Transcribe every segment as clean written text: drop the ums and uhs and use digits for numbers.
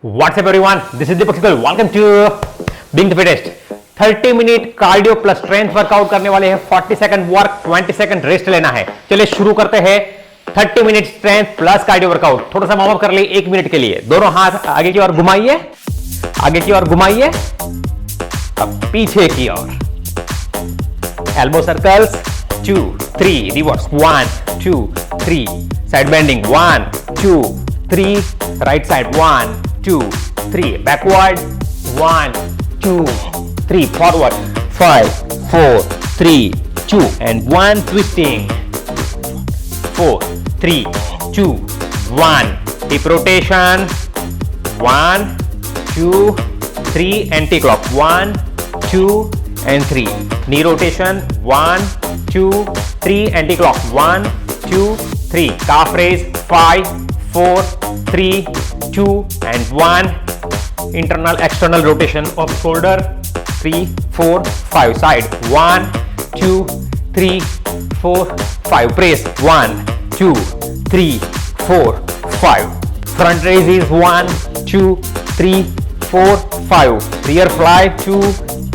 What's up everyone? This is Deepak Sikal. Welcome to Being the Fittest. 30 minute cardio plus strength workout करने वाले हैं. 40 second work, 20 second rest लेना है. चलिए शुरू करते हैं. 30 minute strength plus cardio workout. थोड़ा सा वार्म अप कर लिए 1 मिनट के लिए. दोनों हाथ आगे की ओर घुमाइए, आगे की ओर घुमाइए, अब पीछे की ओर. Elbow circles 2 3 reverse 1 2 3 side bending 1 2 3 right side 1 2 3 backward 1 2 3 forward 5 4 3 2 and 1 twisting 4 3 2 1 hip rotation 1 2 3 anti-clock 1 2 and 3 knee rotation 1 2 3 anti-clock 1 2 3 calf raise 5 4 3 2 and 1 internal external rotation of shoulder 3 4 5 side 1 2 3 4 5 press 1 2 3 4 5 front raise is 1 2 3 4 5 rear fly 2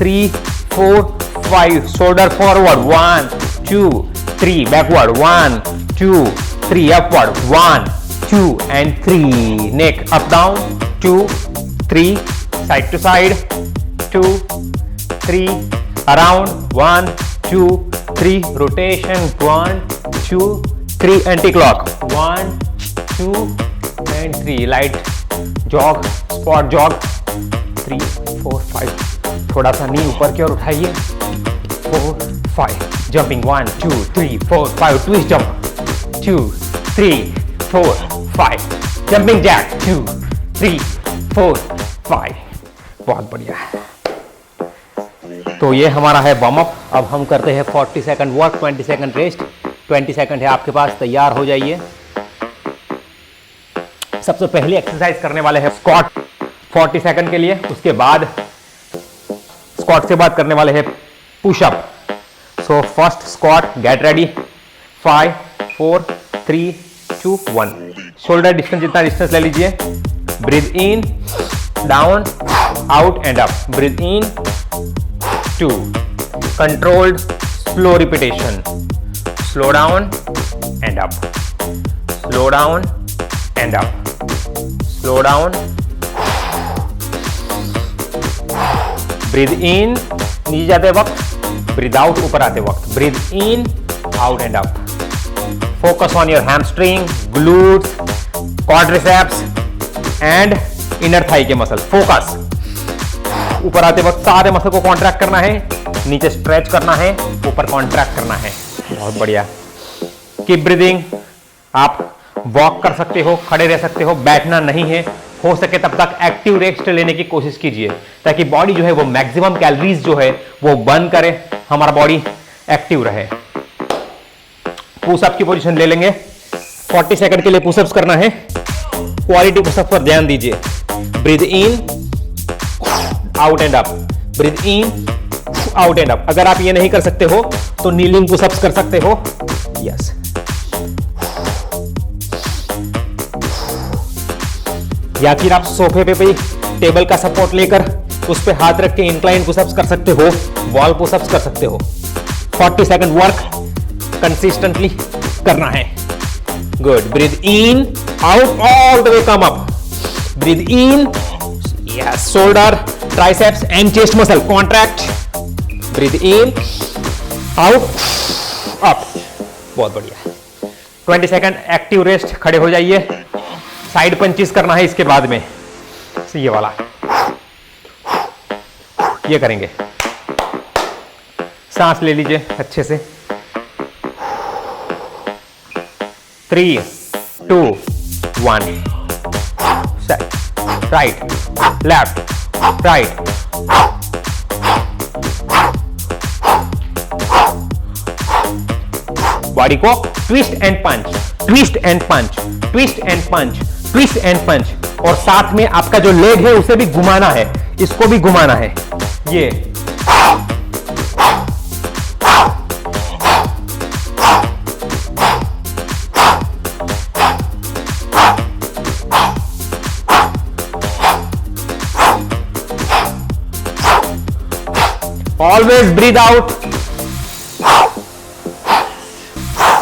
3 4 5 shoulder forward 1 2 3 backward 1 2 3 upward 1 2 and 3 neck up down 2 3 side to side 2 3 around 1 2 3 rotation 1 2 3 anti-clock 1 2 and 3 light jog spot jog 3 4 5 थोड़ा सा नी ऊपर की ओर उठाइए 4 5 jumping 1 2 3 4 5 twist jump 2 3 4 5 jumping jack 2 3 4 5 बहुत बढ़िया. तो ये हमारा है वार्म अप. अब हम करते हैं 40 second work, 20 second rest. 20 second है आपके पास, तैयार हो जाइए. सबसे पहले एक्सरसाइज करने वाले हैं स्क्वाट 40 सेकंड के लिए. उसके बाद स्क्वाट से बाद करने वाले हैं pushup. So first squat, get ready. 5 4 3 2 1. Shoulder distance, जितना डिस्टेंस ले लीजिए. Breathe in, down, out and up. Breathe in 2. Controlled slow repetition. Slow down and up, slow down and up, slow down. Breathe in नीचे जाते वक्त, breathe out ऊपर आते वक्त. Breathe in, out and up. Focus on your hamstring, glutes, quadriceps and inner thigh के muscle. Focus. ऊपर आते वक्त सारे मसल को कॉन्ट्रैक्ट करना है, नीचे स्ट्रेच करना है, ऊपर कॉन्ट्रैक्ट करना है. बहुत बढ़िया. Keep breathing. आप वॉक कर सकते हो, खड़े रह सकते हो, बैठना नहीं है. हो सके तब तक एक्टिव रेस्ट लेने की कोशिश कीजिए ताकि बॉडी जो है वो मैक्सिमम कैलोरीज जो है वो बर्न करे, हमारा बॉडी एक्टिव रहे. पुशअप की पोजीशन ले लेंगे. 40 सेकंड के लिए पुशअप्स करना है. क्वालिटी पुशअप पर ध्यान दीजिए. Breathe in, out and up. Breathe in, out and up. अगर आप ये नहीं कर सकते हो तो नीलिंग पुशअप्स कर सकते हो. यस. या फिर आप सोफे पे भी टेबल का सपोर्ट लेकर उस पे हाथ रख के इंक्लाइन पुशअप्स कर सकते हो, वॉल पुशअप्स कर सकते हो. 40 सेकंड वर्क कंसिस्टेंटली करना है. Good. Breathe in, out, all the way come up. Breathe in, yes. Shoulder, triceps and chest muscle contract. Breathe in, out, up. बहुत बढ़िया. 20 सेकंड एक्टिव रेस्ट. खड़े हो जाइए. साइड पंचेस करना है इसके बाद में. ये वाला ये करेंगे. सांस ले लीजिए अच्छे से. 3 2 1. Right left right. बॉडी को twist and punch, twist and punch, twist and punch, twist and punch. और साथ में आपका जो लेग है उसे भी घुमाना है, इसको भी घुमाना है. ये always breathe out.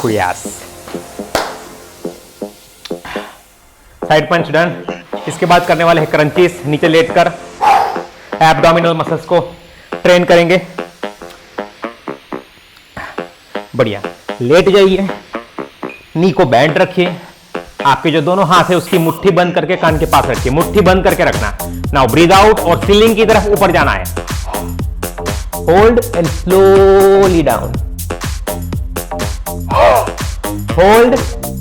Yes, side punch done. इसके बाद करने वाले हैं क्रंचीज, नीचे लेटकर एब्डोमिनल मसल्स को ट्रेन करेंगे। बढ़िया, लेट जाइए, नी को बैंड रखिए, आपके जो दोनों हाथ है उसकी मुट्ठी बंद करके कान के पास रखिए, मुट्ठी बंद करके रखना। नाउ ब्रीथ आउट और सीलिंग की तरफ ऊपर जाना है। Hold and slowly down, hold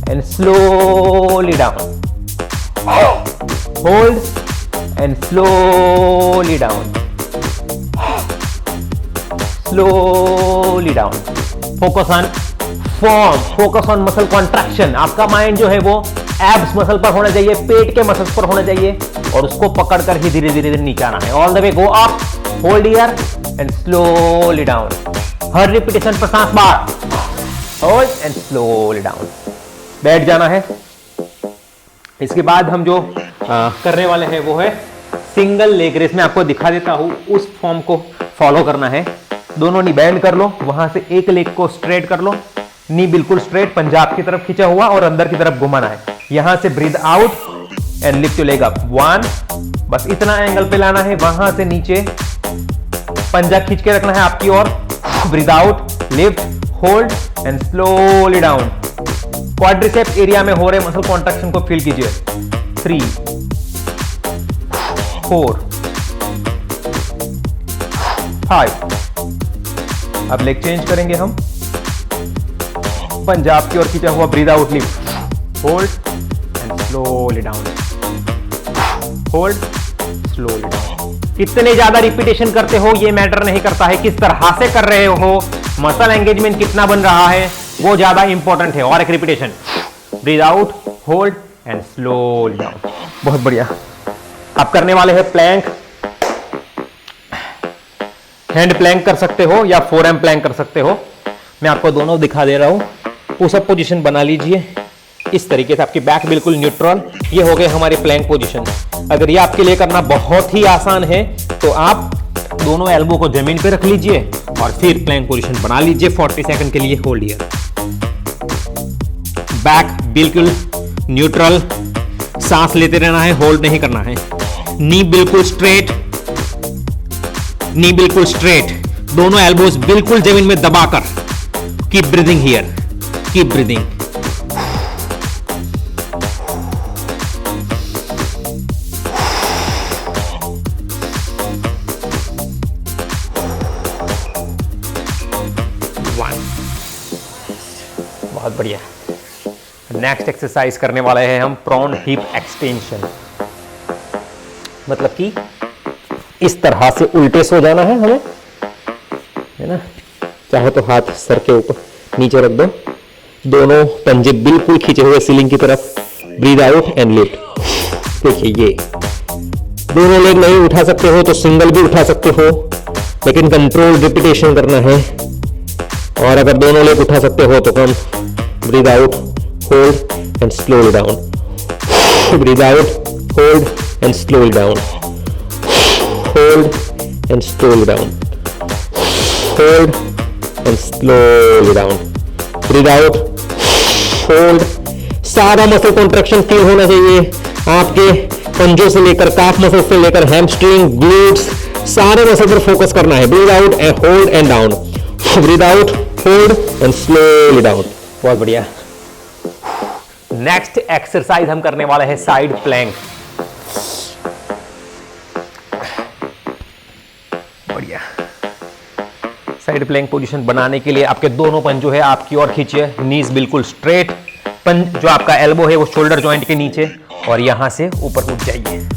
and slowly down, hold and slowly down, slowly down. Focus on form, focus on muscle contraction. आपका माइंड जो है वो एब्स मसल पर होना चाहिए, पेट के मसल्स पर होना चाहिए, और उसको पकड़कर ही धीरे धीरे नीचे आना है। All the way go up, hold here and slowly down. Her repetition पर 7 बार, होल्ड एंड स्लोली डाउन। बैठ जाना है। इसके बाद हम जो करने वाले हैं वो है सिंगल लेग रेस। मैं आपको दिखा देता हूं, उस फॉर्म को फॉलो करना है। दोनों नी बैंड कर लो, वहां से एक लेग को स्ट्रेट कर लो, नी बिल्कुल स्ट्रेट, पंजाब की तरफ खींचा हुआ और अंदर की तरफ घुमाना है। यहां से breathe out and lift your leg up 1, बस इतना एंगल पे लाना है। वहां से नीचे पंजा खींच के रखना है आपकी ओर। Breathe out, lift, hold and slowly down. Quadriceps area में हो रहे मसल कॉन्ट्रैक्शन को फील कीजिए। 3, 4, 5। अब लेग चेंज करेंगे हम, पंजाब की ओर खींचा हुआ, breathe out, lift, hold and slowly down, hold, slowly down. कितने ज्यादा रिपीटेशन करते हो ये मैटर नहीं करता है, किस तरह से कर रहे हो, मसल एंगेजमेंट कितना बन रहा है वो ज्यादा इंपॉर्टेंट है। और एक repetition, breathe out, hold and slowly down. बहुत बढ़िया। अब करने वाले हैं प्लैंक। हैंड प्लैंक कर सकते हो या फोरआर्म प्लैंक कर सकते हो। मैं आपको दोनों दिखा दे रहा हूं। पुशअप पोजीशन बना लीजिए इस तरीके से, आपकी बैक बिल्कुल न्यूट्रल। ये हो गए हमारी प्लैंक पोजीशन। अगर ये आपके लिए करना बहुत ही आसान है तो आप दोनों एल्बो को जमीन पे रख लीजिए और फिर प्लैंक पोजीशन बना लीजिए 40 सेकंड के लिए। होल्ड हियर, बैक बिल्कुल न्यूट्रल, सांस लेते रहना है, होल्ड नहीं करना है। नी बिल्कुल स्ट्रेट, नी बिल्कुल स्ट्रेट, दोनों एल्बोज बिल्कुल जमीन में दबाकर। Keep breathing here, keep breathing. बहुत बढ़िया। नेक्स्ट एक्सरसाइज करने वाले हैं हम प्रोन हिप एक्सटेंशन। मतलब कि इस तरह से उल्टे सो जाना है हमें, है ना। चाहे तो हाथ सर के ऊपर नीचे रख दो, दोनों पंजे बिल्कुल खींचे हुए सीलिंग की तरफ। Breathe out and lift. देखिए, ये दोनों लेग नहीं उठा सकते हो तो सिंगल भी उठा सकते हो, लेकिन कंट्रोल रिपीटेशन करना है। और अगर दोनों लेग उठा सकते हो तो कम। Breathe out, hold and slowly down, breathe out, hold and slowly down, hold and slowly down, hold and slowly down, breathe out, hold. सारा मसल कॉन्ट्रैक्शन फील होना चाहिए आपके पंजों से लेकर काफ मसल से लेकर हैमस्ट्रिंग, ग्लूट्स, सारे मसल पर फोकस करना है। Breathe out and hold and down, breathe out, hold and slowly down. बहुत बढ़िया। नेक्स्ट एक्सरसाइज हम करने वाले हैं साइड प्लैंक। बढ़िया। साइड प्लैंक पोजीशन बनाने के लिए आपके दोनों पंजों है आपकी ओर खींचिए, नीज बिल्कुल स्ट्रेट, पंज जो आपका एल्बो है वो शोल्डर जॉइंट के नीचे, और यहां से ऊपर उठ जाइए।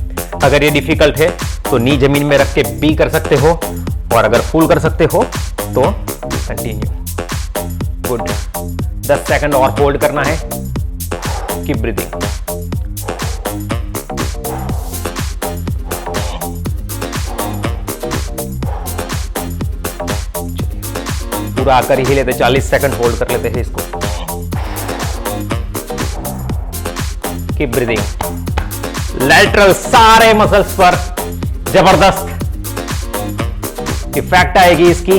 अगर ये डिफिकल्ट है तो नी जमीन में रख के भी कर सकते हो, और अगर फुल कर सकते हो तो कंटिन्यू। गुड। 10 सेकंड और होल्ड करना है। Keep breathing. पूरा आकर ही लेते, 40 सेकंड होल्ड कर लेते हैं इसको। Keep breathing. लैटरल सारे मसल्स पर जबरदस्त इफेक्ट आएगी इसकी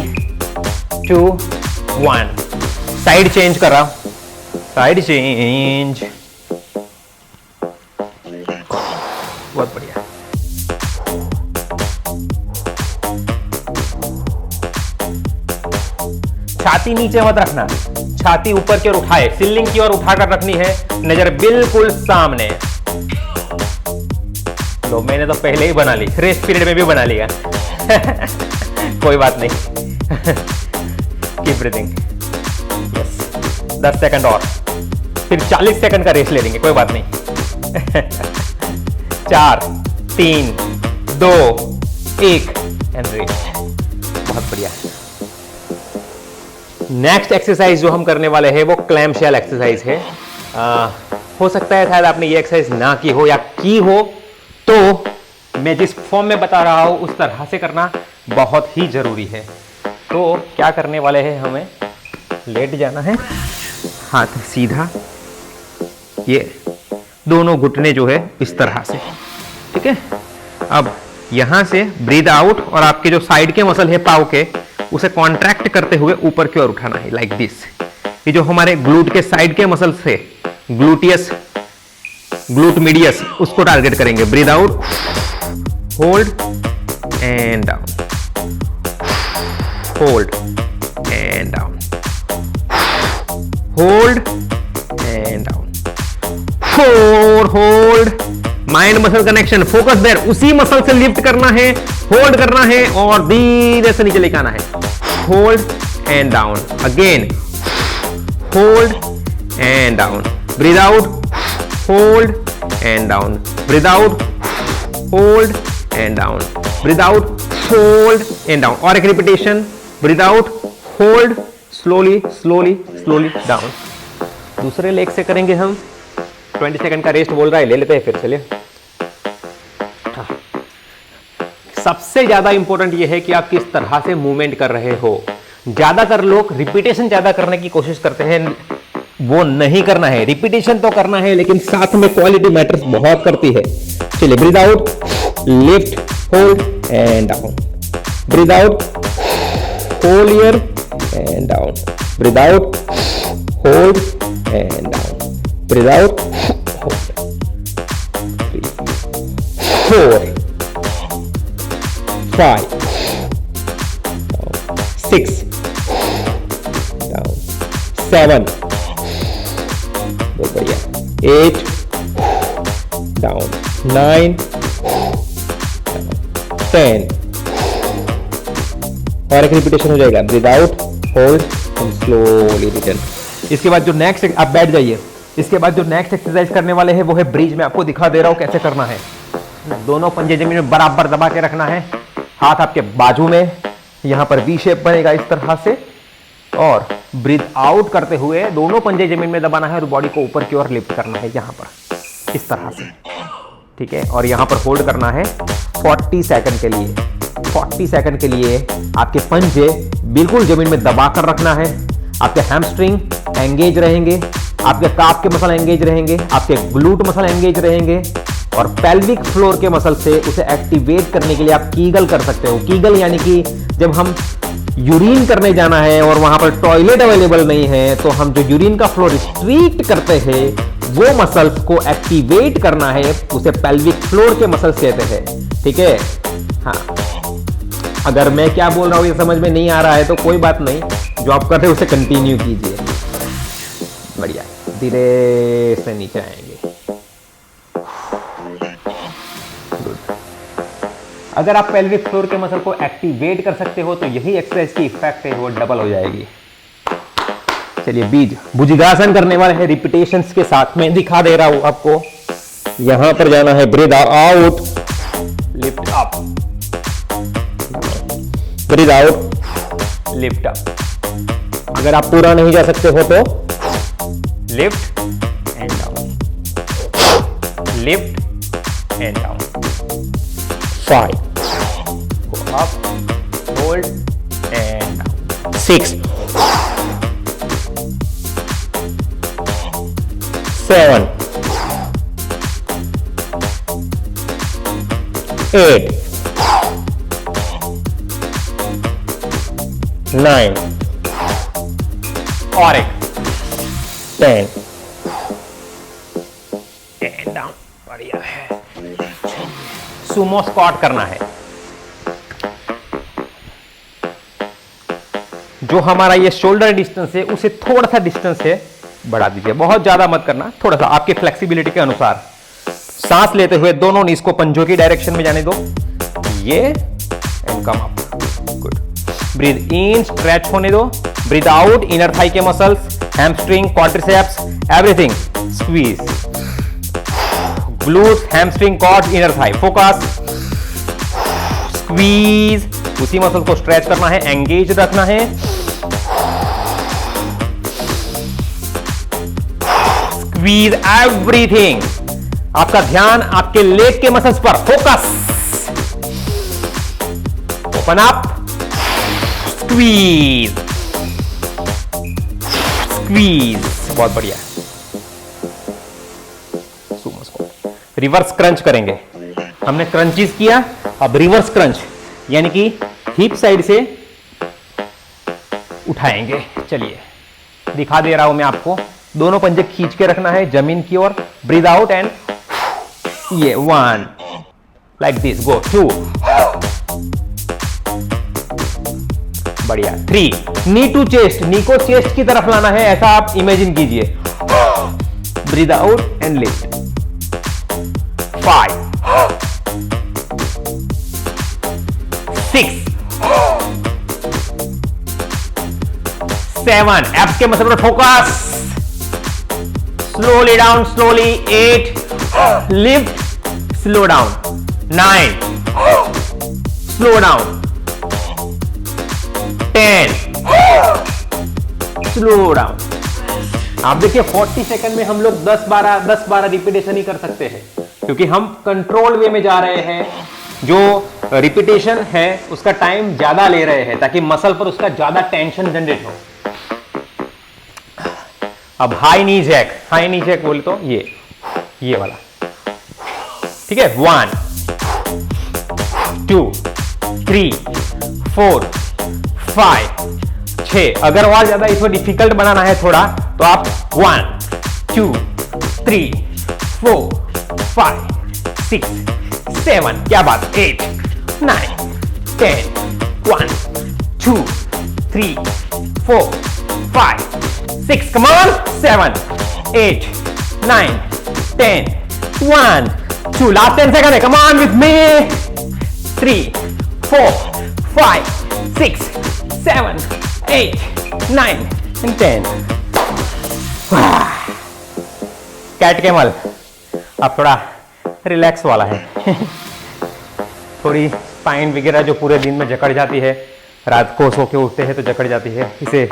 2 1 साइड चेंज कर रहा हूं, साइड चेंज, बहुत बढ़िया। छाती नीचे मत रखना, छाती ऊपर की ओर उठाए, सीलिंग की ओर उठाकर रखनी है, नजर बिल्कुल सामने। लो मैंने तो पहले ही बना ली, रेस्ट पीरियड में भी बना लिया। कोई बात नहीं। Keep breathing. यस 10 सेकंड और, फिर 40 सेकंड का रेस्ट ले लेंगे, कोई बात नहीं। 4 3 2 1 एंड रेस्ट। बहुत बढ़िया। नेक्स्ट एक्सरसाइज जो हम करने वाले हैं वो क्लैम शेल एक्सरसाइज है। हो सकता है शायद आपने ये एक्सरसाइज ना की हो या की हो, तो मैं जिस फॉर्म में बता रहा हूं उस तरह से करना बहुत ही जरूरी है। तो क्या करने वाले हैं, हमें लेट जाना है, हाथ सीधा, ये दोनों घुटने जो है इस तरह से, ठीक है। अब यहां से ब्रीद आउट और आपके जो साइड के मसल है पाव के, उसे कॉन्ट्रैक्ट करते हुए ऊपर की ओर उठाना है, लाइक दिस। ये जो हमारे ग्लूट के साइड के मसल से, ग्लूटियस, ग्लूट मीडियस, उसको टारगेट करेंगे। Breathe out, hold and down, hold and down, hold and down, 4 hold, mind muscle connection, focus there, उसी मसल से लिफ्ट करना है, होल्ड करना है और धीरे से नीचे लेके आना है। Hold and down, again hold and down, breathe out, hold and down, breathe out, hold and down, breathe out, hold and down. और एक repetition, breathe out, hold, slowly slowly slowly down. दूसरे लेग से करेंगे हम। 20 second का rest बोल रहा है, ले लेते हैं फिर, चलिए। सबसे ज्यादा इंपॉर्टेंट यह है कि आप किस तरह से मूवमेंट कर रहे हो। ज्यादातर लोग रिपीटेशन ज्यादा करने की कोशिश करते हैं, वो नहीं करना है। रिपीटेशन तो करना है, लेकिन साथ में क्वालिटी मैटर्स बहुत करती है। चलिए, breathe out, lift, hold and down, breathe out, hold here and down, breathe out, hold and down, breathe out, hold, 3 4 5 6 down, 7, बहुत बढ़िया, 8 डाउन, 9 10। और एक रिपीटेशन हो जाएगा, breathe out, hold and slowly return. इसके बाद जो नेक्स्ट, आप बैठ जाइए। इसके बाद जो नेक्स्ट एक्सरसाइज करने वाले हैं वो है ब्रिज। में आपको दिखा दे रहा हूं कैसे करना है। दोनों पंजे जमीन में बराबर दबा के रखना है, हाथ आपके बाजू में, यहां पर वी शेप बनेगा इस तरह से। और ब्रीथ आउट करते हुए दोनों पंजे जमीन में दबाना है और बॉडी को ऊपर की ओर लिफ्ट करना है, यहां पर इस तरह से, ठीक है। और यहां पर होल्ड करना है 40 सेकंड के लिए। 40 सेकंड के लिए आपके पंजे बिल्कुल जमीन में दबा कर रखना है। आपके हैमस्ट्रिंग एंगेज रहेंगे, आपके काफ के मसल एंगेज रहेंगे, आपके ग्लूट मसल एंगेज रहेंगे और पेल्विक फ्लोर के मसल से उसे एक्टिवेट करने के लिए आप कीगल कर सकते हो। कीगल यानी कि जब हम यूरिन करने जाना है और वहां पर टॉयलेट अवेलेबल नहीं है, तो हम जो यूरिन का फ्लो रिस्ट्रिक्ट करते हैं वो मसल्स को एक्टिवेट करना है, उसे पेल्विक फ्लोर के मसल्स कहते हैं, ठीक है। हाँ, अगर मैं क्या बोल रहा हूं ये समझ में नहीं आ रहा है तो कोई बात नहीं, जो आप कर रहे हो उसे कंटिन्यू कीजिए। बढ़िया, धीरे से नीचे आएंगे। अगर आप पेल्विक फ्लोर के मसल को एक्टिवेट कर सकते हो तो यही एक्सरसाइज की इफेक्ट है वो डबल हो जाएगी। चलिए, बीज भुजंगासन करने वाले हैं रिपीटेशंस के साथ में, दिखा दे रहा हूं आपको। यहां पर जाना है, breathe out, lift up, breathe out, lift up. अगर आप पूरा नहीं जा सकते हो तो lift and down, lift and down. 5, go up, hold and down. 6, 7, 8, 9 और एक 10 डाउन। बढ़िया है। सुमो स्क्वाट करना है। जो हमारा ये शोल्डर डिस्टेंस है उसे थोड़ा सा डिस्टेंस है बढ़ा दीजिए, बहुत ज्यादा मत करना, थोड़ा सा आपके फ्लेक्सिबिलिटी के अनुसार। सांस लेते हुए दोनों नीज को पंजों की डायरेक्शन में जाने दो, ये and come up. Good. Breathe in, stretch होने दो। ब्रीथ आउट, इनर थाई के muscles, hamstring, quadriceps, everything squeeze. Glutes, hamstring, quads, inner thigh, focus, squeeze. उसी मसल को स्ट्रेच करना है, एंगेज रखना है। Squeeze everything. आपका ध्यान आपके लेग के मसल्स पर, focus. Open up, squeeze, squeeze. बहुत बढ़िया। Sumo squat. रिवर्स क्रंच करेंगे। हमने क्रंचेस किया, अब रिवर्स क्रंच यानी कि हिप साइड से उठाएंगे। चलिए दिखा दे रहा हूं मैं आपको। दोनों पंजे खींच के रखना है जमीन की ओर। ब्रीथ आउट एंड ये 1 लाइक दिस, गो 2, बढ़िया 3। नी टू चेस्ट, नी को चेस्ट की तरफ लाना है, ऐसा आप इमेजिन कीजिए। Breathe out and lift. 5 6 7, abs के मसल पर focus. Slowly down, slowly 8, lift, slow down 9, slow down 10, slow down. आप देखिए 40 सेकंड में हम लोग 10-12 रिपीटेशन ही कर सकते हैं, क्योंकि हम कंट्रोल वे में जा रहे हैं। जो रिपीटेशन है उसका टाइम ज्यादा ले रहे हैं ताकि मसल पर उसका ज्यादा टेंशन जनरेट हो। अब हाई नी जैक, हाई नी जैक बोले तो ये वाला, ठीक है। 1 2 3 4 5 6। अगर और ज्यादा इसको डिफिकल्ट बनाना है थोड़ा तो आप 1 2 3 4 5 6 7, क्या बात, 8 9 10 1 2 3 4 5 6, come on, 7 8 9 10 1 2, last 10 seconds, come on with me, 3 4 5 6 7 8 9 and 10। Cat camel अब थोड़ा रिलैक्स वाला है। थोड़ी स्पाइन वगैरह जो पूरे दिन में जकड़ जाती है, रात को सो के उठते हैं तो जकड़ जाती है, इसे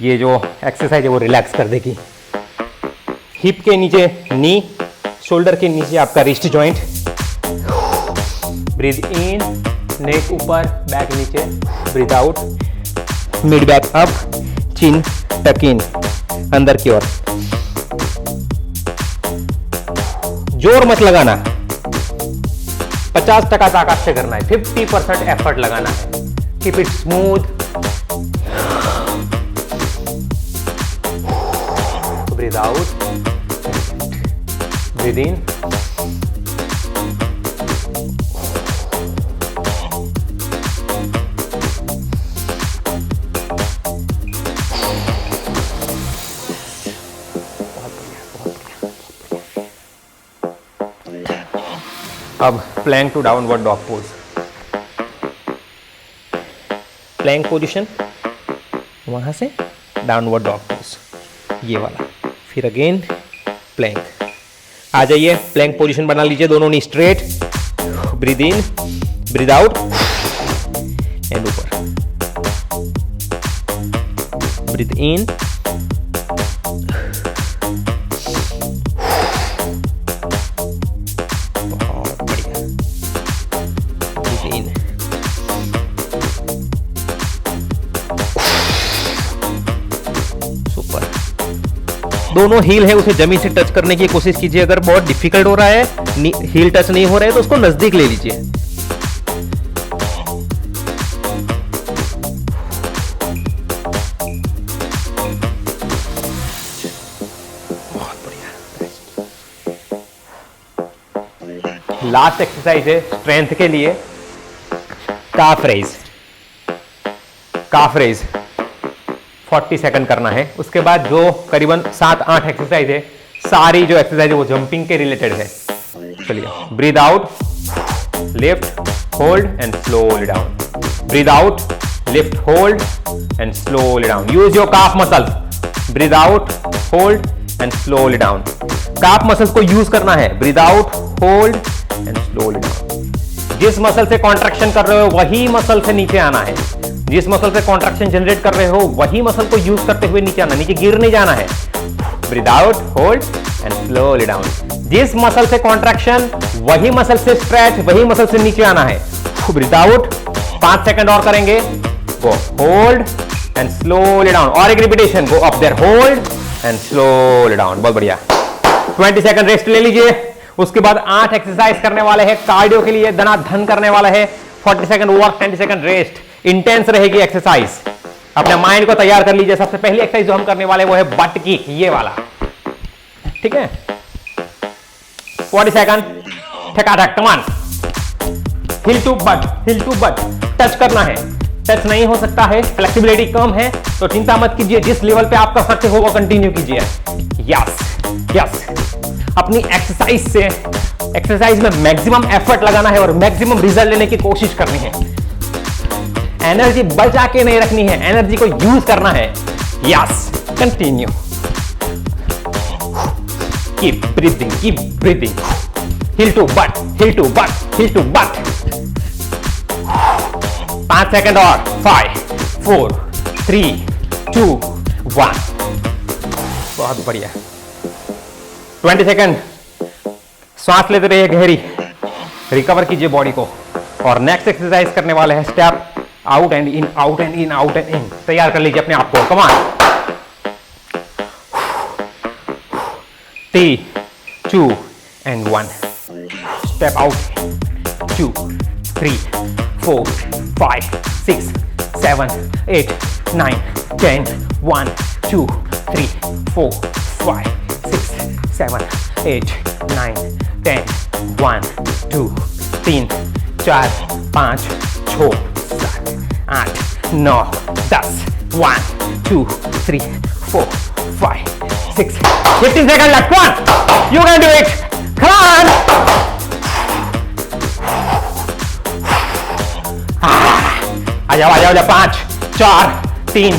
ये जो एक्सरसाइज है वो रिलैक्स कर देगी। हिप के नीचे नी, शोल्डर के नीचे आपका wrist joint. Breathe in, neck ऊपर, बैक नीचे। Breathe out, mid back up, chin tuck in, अंदर की ओर। जोर मत लगाना, 50% ताकत से करना है, 50% एफर्ट लगाना है। Keep it smooth. Breathe out, breathe in, अब plank to downward dog pose. Plank position, वहां से डाउनवर्ड डॉग पोज, ये वाला। फिर अगेन प्लैंक। आ जाइए, प्लैंक पोजीशन बना लीजिए, दोनों knee straight. Breathe in, breathe out and ऊपर। ब्रीथ इन, दोनों हील है उसे जमीन से टच करने की कोशिश कीजिए। अगर बहुत डिफिकल्ट हो रहा है, हील टच नहीं हो रहा है, तो उसको नजदीक ले लीजिए। लास्ट एक्सरसाइज है स्ट्रेंथ के लिए, काफ रेज। काफ रेज 40 सेकंड करना है। उसके बाद जो करीबन 7-8 एक्सरसाइज है, सारी जो एक्सरसाइज है वो जंपिंग के रिलेटेड है। चलिए, breathe out, lift, hold and slowly down. Breathe out, lift, hold and slowly down. Use your calf muscles. Breathe out, hold and slowly down. Calf muscles को यूज करना है। Breathe out, hold and slowly down. जिस muscle से contraction कर रहे हो वही muscle से नीचे आना है। जिस मसल से कॉन्ट्रैक्शन जनरेट कर रहे हो वही मसल को यूज करते हुए नीचे आना, नीचे गिर नहीं जाना है। Breathe out, hold and slowly down. जिस मसल से कॉन्ट्रैक्शन वही मसल से स्ट्रेच, वही मसल से नीचे आना है। ब्रीद आउट, 5 सेकंड और करेंगे। Go, hold and slowly down. और एक repetition, go up there, hold and slowly down. बहुत बढ़िया। 20 सेकंड रेस्ट ले लीजिए। उसके बाद 8 एक्सरसाइज करने वाले हैं कार्डियो के लिए, धनाधन करने वाला है। 40 second work, 20 second rest. Intense रहेगी एक्सरसाइज। अपने माइंड को तैयार कर लीजिए। सबसे पहली एक्सरसाइज जो हम करने वाले वो है बट किक, ये वाला, ठीक है। 40 सेकंड, ठकाठक, come on. Heel to butt, heel to butt, touch करना है। टच नहीं हो सकता है, फ्लेक्सिबिलिटी कम है तो चिंता मत कीजिए। जिस लेवल पे आप कर सकते हो वो कंटिन्यू कीजिए। Yes yes. अपनी एक्सरसाइज में मैक्सिमम एफर्ट लगाना है और मैक्सिमम रिजल्ट लेने की कोशिश करनी है। एनर्जी बचा के नहीं रखनी है, एनर्जी को यूज करना है। Yes, continue. Keep breathing, keep breathing. Heel to butt, heel to butt, heel to butt. 5 second और। 5, 4, 3, 2, 1। बहुत बढ़िया। 20 सेकंड श्वास लेते रहिए गहरी, रिकवर कीजिए बॉडी को। और नेक्स्ट एक्सरसाइज करने वाले हैं step out and in, out and in, out and in. तैयार कर लीजिए अपने आप को। Come on. 3, 2 and 1। Step out. 2, 3, 4, 5, 6, 7, 8, 9, 10, 1, 2, 3, 4, 5, 6, 7, 8, 9, 10, 1, 2, 3, 4, 5, 6, 7, 8, 9, 10, 1, 2, 3, 4, 5, 6, 15 seconds left. Come on, you can do it. Come on. आ जाओ, आ जाओ, 5, 4, 3,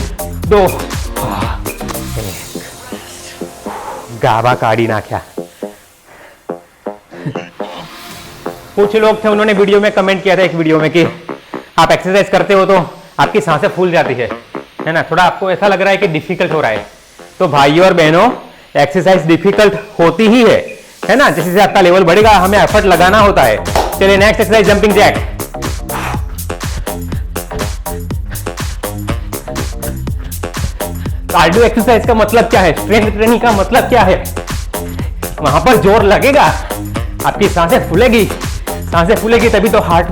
2, 1। गाबा काढ़ी नाख्या। कुछ लोग थे, उन्होंने वीडियो में कमेंट किया था एक वीडियो में कि आप एक्सरसाइज करते हो तो आपकी सांसें फूल जाती है ना, थोड़ा आपको ऐसा लग रहा है कि डिफिकल्ट हो रहा है। तो भाइयों और बहनों, एक्सरसाइज डिफिकल्ट होती ही है ना। जैसे आपका लेवल बढ़ेगा हमें एफर्ट लगाना होता है। चलिए next exercise, jumping jack. Cardio exercise का मतलब क्या है, स्ट्रेंथ ट्रेनिंग का मतलब क्या है? वहां पर जोर लगेगा, आपकी सांसें फूलेगी। सांसें फूलेगी तभी तो हार्ट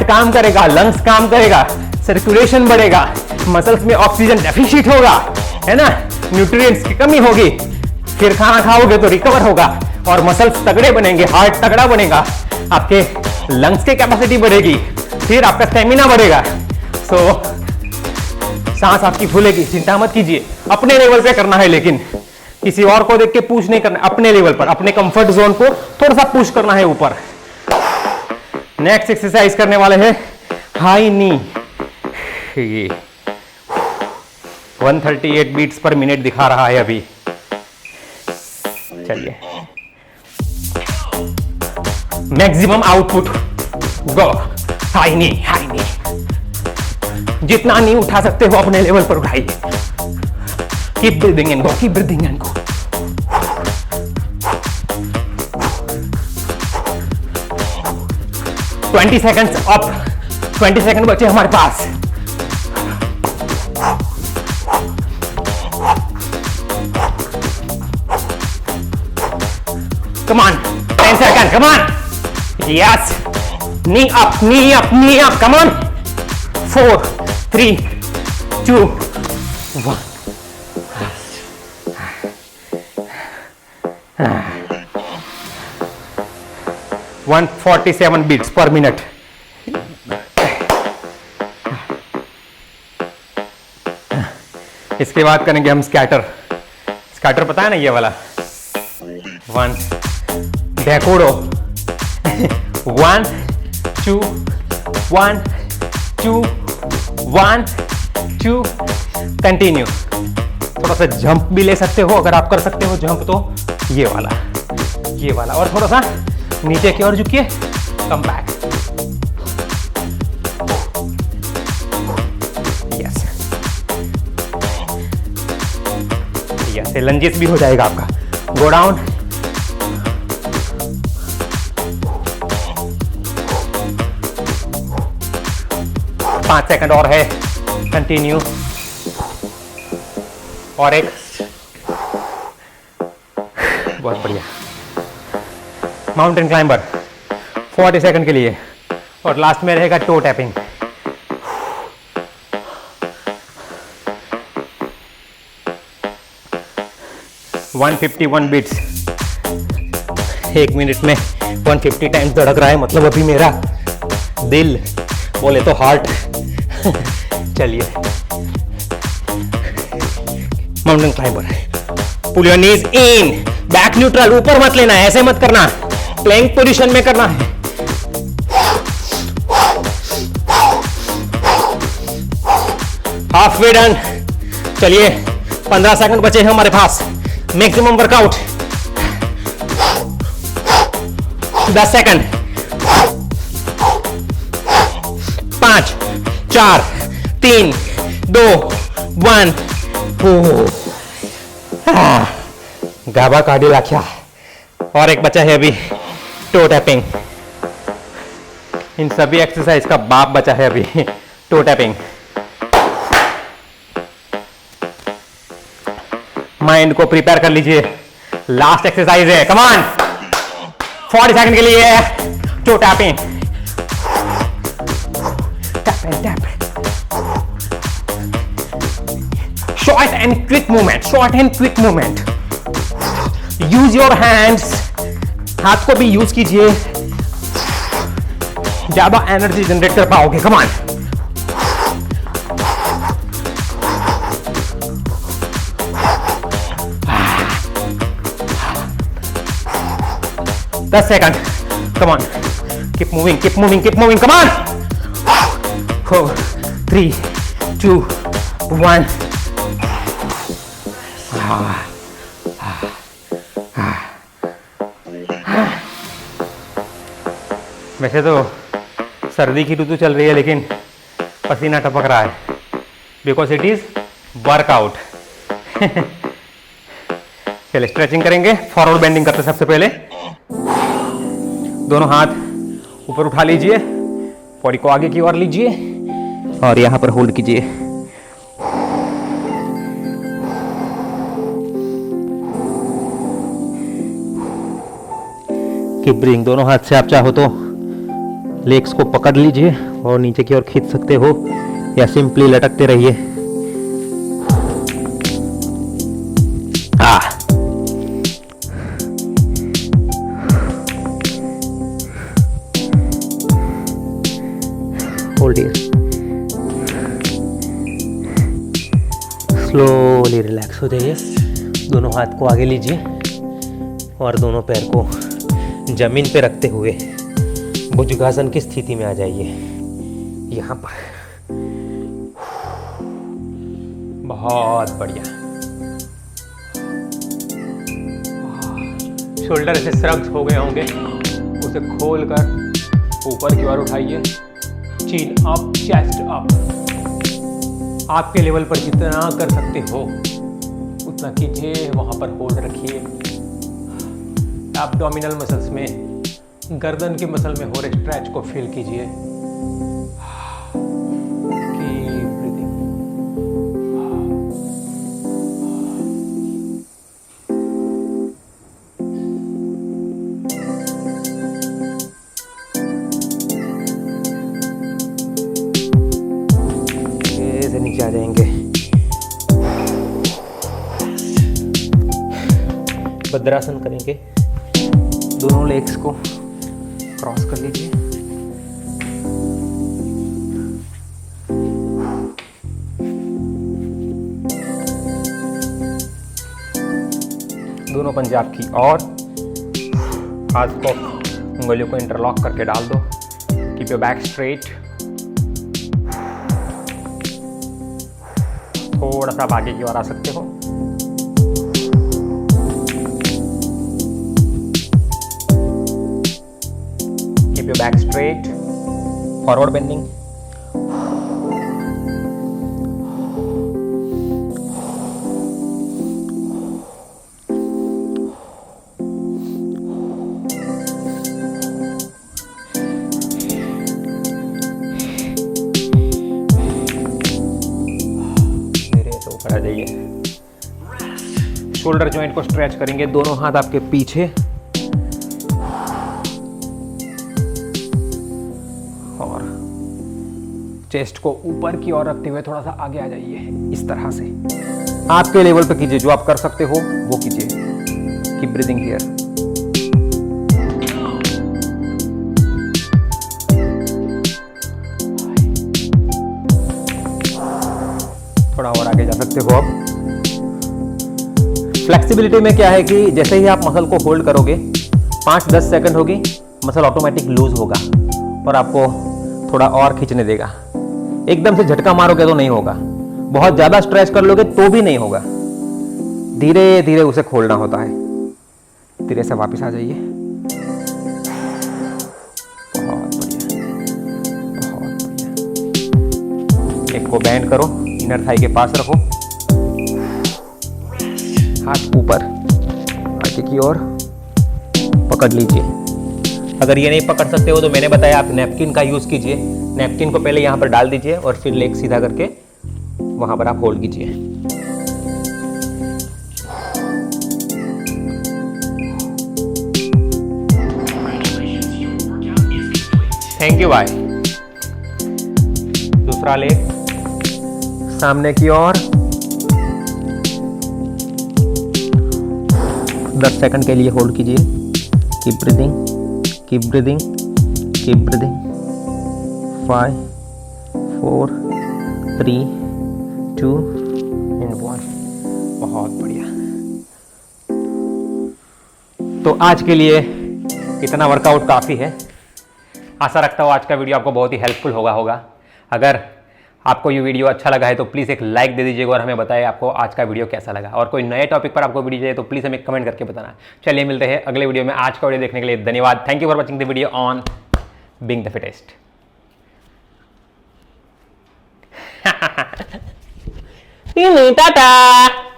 काम करेगा, लंग्स काम करेगा, सर्कुलेशन बढ़ेगा, मसल्स में ऑक्सीजन डेफिशिट होगा, है ना, न्यूट्रिएंट्स की कमी होगी। फिर खाना खाओगे तो रिकवर होगा और मसल्स तगड़े बनेंगे, हार्ट तगड़ा बनेगा, आपके लंग्स की कैपेसिटी बढ़ेगी, फिर आपका स्टेमिना बढ़ेगा। सो सांस आपकी फूलेगी, चिंता मत कीजिए। अपने लेवल पे करना है, लेकिन किसी और को देख के पुश नहीं करना, अपने लेवल पर, अपने कंफर्ट जोन को थोड़ा सा पुश करना है ऊपर। नेक्स्ट एक्सरसाइज करने वाले हैं हाई नी। 138 बीट्स पर मिनट दिखा रहा है अभी। चलिए, मैक्सिमम आउटपुट, गो। हाई नी, हाई नी। जितना नी उठा सकते हो अपने लेवल पर उठाइए। Keep breathing and go, keep breathing and go. Twenty seconds up, 20 second बचे हमारे पास। Come on, 10 seconds, come on. Yes. Knee up, knee up, knee up. Come on. 4, 3, 2, 1. 147 beats पर मिनट। इसके बाद करेंगे हम स्कैटर। स्कैटर पता है ना, ये वाला 1 डेकोडो 1 2 1 2 1 2 कंटिन्यू। थोड़ा सा जंप भी ले सकते हो अगर आप कर सकते हो जंप तो, ये वाला और थोड़ा सा नीचे की ओर झुकिए, come back. Yes yes, lunges भी हो जाएगा आपका। गो डाउन, पांच सेकंड और है, कंटिन्यू। और एक, बहुत बढ़िया। माउंटेन क्लाइंबर 40 सेकंड के लिए, और लास्ट में रहेगा टो टैपिंग। वन 151 बीट्स, एक मिनट में 150 टाइम्स धड़क रहा है, मतलब अभी मेरा दिल बोले तो हार्ट। चलिए, mountain climber. Pull your knees in, back neutral, ऊपर मत लेना है, ऐसे मत करना, प्लैंक पोजीशन में करना है। Half way done. चलिए, 15 सेकंड बचे हैं हमारे पास, मैक्सिमम वर्कआउट। 10 सेकंड, 5 4 3 2 1। गाबा कार्डियोलाकिया। और एक बचा है अभी, टो टैपिंग। इन सभी एक्सरसाइज का बाप बचा है अभी, टो टैपिंग। माइंड को प्रिपेयर कर लीजिए, लास्ट एक्सरसाइज है, कम ऑन। 40 सेकंड के लिए toe tapping. Tap and tap, short and quick movement, short and quick movement. Use your hands, हाथ को भी यूज कीजिए, ज्यादा एनर्जी जनरेट कर पाओगे। Come on. दस second, come on, keep moving, keep moving, keep moving, come on. 4 3 2 1। वैसे तो सर्दी की ऋतु चल रही है, लेकिन पसीना टपक रहा है, बिकॉज इट इज वर्कआउट। चलिए, स्ट्रेचिंग करेंगे। फॉरवर्ड बेंडिंग करते सबसे पहले, दोनों हाथ ऊपर उठा लीजिए, बॉडी को आगे की ओर लीजिए और यहां पर होल्ड कीजिए। Keep breathing. दोनों हाथ से आप चाहो तो लेग्स को पकड़ लीजिए और नीचे की ओर खींच सकते हो, या सिंपली लटकते रहिए। होल्ड हियर, स्लोली रिलैक्स हो जाइए। दोनों हाथ को आगे लीजिए और दोनों पैर को जमीन पे रखते हुए भुजंगासन की स्थिति में आ जाइए। यहां पर बहुत बढ़िया। शोल्डर ऐसे श्रग्स हो गए होंगे, उसे खोलकर ऊपर की ओर उठाइए। चीन अप, चेस्ट अप। आपके लेवल पर जितना कर सकते हो उतना कीजिए, वहां पर होल्ड रखिए। एब्डोमिनल मसल्स में, गर्दन के मसल में हो रहे स्ट्रेच को फील कीजिए। Keep breathing. ऐसे नीचे आ जाएंगे। वज्रासन करेंगे। दोनों लेग्स को क्रॉस कर लीजिए। दोनों पंजे आपकी और हाथ को उंगलियों को इंटरलॉक करके डाल दो। Keep your back straight. थोड़ा सा आप आगे की ओर आ सकते हो। Keep your back straight, forward bending. ऊपर आ जाइए। शोल्डर जॉइंट को स्ट्रेच करेंगे, दोनों हाथ आपके पीछे और चेस्ट को ऊपर की ओर रखते हुए थोड़ा सा आगे आ जाइए। इस तरह से आपके लेवल पे कीजिए, जो आप कर सकते हो वो कीजिए। Keep breathing here. थोड़ा और आगे जा सकते हो। अब फ्लेक्सिबिलिटी में क्या है कि जैसे ही आप मसल को होल्ड करोगे 5-10 सेकंड होगी, मसल ऑटोमेटिक लूज होगा और आपको थोड़ा और खींचने देगा। एकदम से झटका मारोगे तो नहीं होगा, बहुत ज्यादा स्ट्रेच कर लोगे तो भी नहीं होगा। धीरे धीरे उसे खोलना होता है। धीरे से वापस आ जाइए। बहुत बढ़िया, बहुत बढ़िया। एक को बेंड करो, इनर थाई के पास रखो, हाथ ऊपर आगे की ओर पकड़ लीजिए। अगर ये नहीं पकड़ सकते हो तो मैंने बताया आप नैपकिन का यूज कीजिए। नैपकिन को पहले यहां पर डाल दीजिए और फिर लेग सीधा करके वहां पर आप होल्ड कीजिए। थैंक यू भाई। दूसरा लेग सामने की ओर 10 सेकंड के लिए होल्ड कीजिए। Keep breathing, keep breathing, keep breathing. 5 4 3 2 and 1। बहुत बढ़िया। तो आज के लिए इतना वर्कआउट काफी है। आशा रखता हूँ आज का वीडियो आपको बहुत ही हेल्पफुल होगा। अगर आपको ये वीडियो अच्छा लगा है तो प्लीज़ एक लाइक दे दीजिएगा और हमें बताएं आपको आज का वीडियो कैसा लगा। और कोई नए टॉपिक पर आपको वीडियो चाहिए तो प्लीज़ हमें कमेंट करके बताना। चलिए मिलते हैं अगले वीडियो में। आज का वीडियो देखने के लिए धन्यवाद। Thank you for watching the video on being the fittest. Tata.